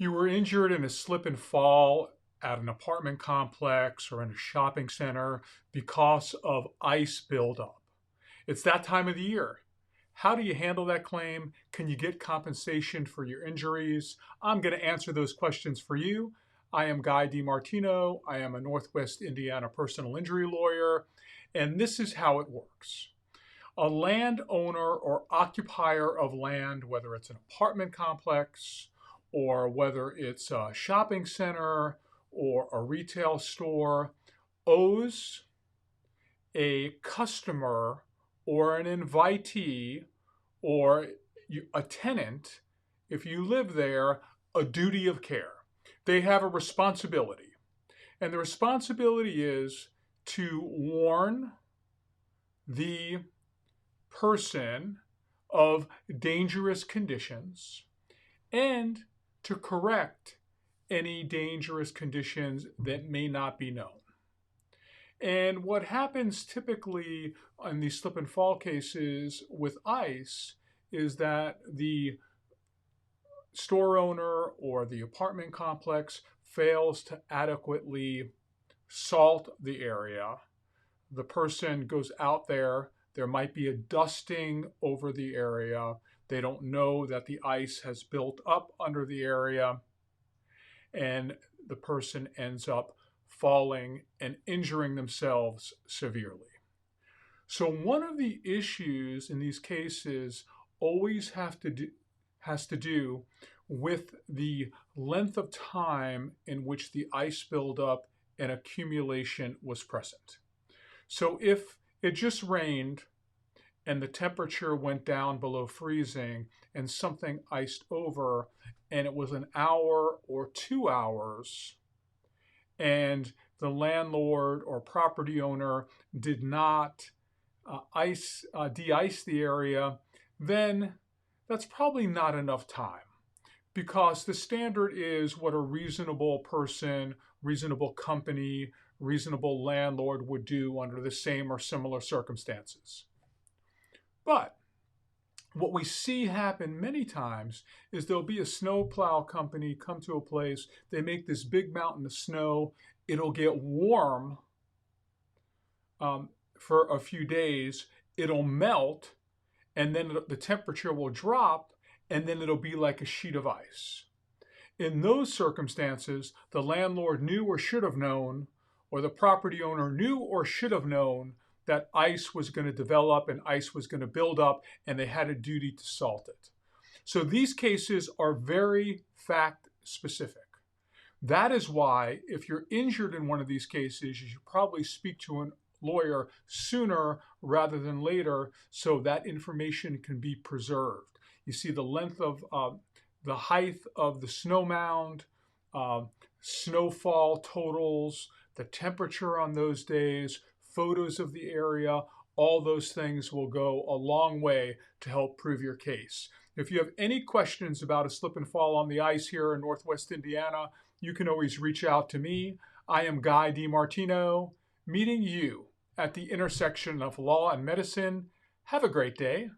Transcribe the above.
You were injured in a slip and fall at an apartment complex or in a shopping center because of ice buildup. It's that time of the year. How do you handle that claim? Can you get compensation for your injuries? I'm going to answer those questions for you. I am Guy DiMartino. I am a Northwest Indiana personal injury lawyer, and this is how it works. A landowner or occupier of land, whether it's an apartment complex or whether it's a shopping center or a retail store, owes a customer or an invitee or a tenant, if you live there, a duty of care. They have a responsibility. And the responsibility is to warn the person of dangerous conditions and to correct any dangerous conditions that may not be known. And what happens typically in these slip and fall cases with ice is that the store owner or the apartment complex fails to adequately salt the area. The person goes out there. There might be a dusting over the area. They don't know that the ice has built up under the area, and the person ends up falling and injuring themselves severely. So one of the issues in these cases always has to do with the length of time in which the ice buildup and accumulation was present. So if it just rained and the temperature went down below freezing and something iced over and it was an hour or 2 hours and the landlord or property owner did not de-ice the area, then that's probably not enough time, because the standard is what a reasonable person, reasonable company, reasonable landlord would do under the same or similar circumstances. But what we see happen many times is there'll be a snowplow company come to a place, they make this big mountain of snow, it'll get warm for a few days, it'll melt, and then the temperature will drop, and then it'll be like a sheet of ice. In those circumstances, the landlord knew or should have known, or the property owner knew or should have known that ice was going to develop and ice was going to build up, and they had a duty to salt it. So these cases are very fact specific. That is why if you're injured in one of these cases, you should probably speak to a lawyer sooner rather than later so that information can be preserved. You see the length of the height of the snow mound, snowfall totals, the temperature on those days, photos of the area, all those things will go a long way to help prove your case. If you have any questions about a slip and fall on the ice here in Northwest Indiana, you can always reach out to me. I am Guy DiMartino, meeting you at the intersection of law and medicine. Have a great day.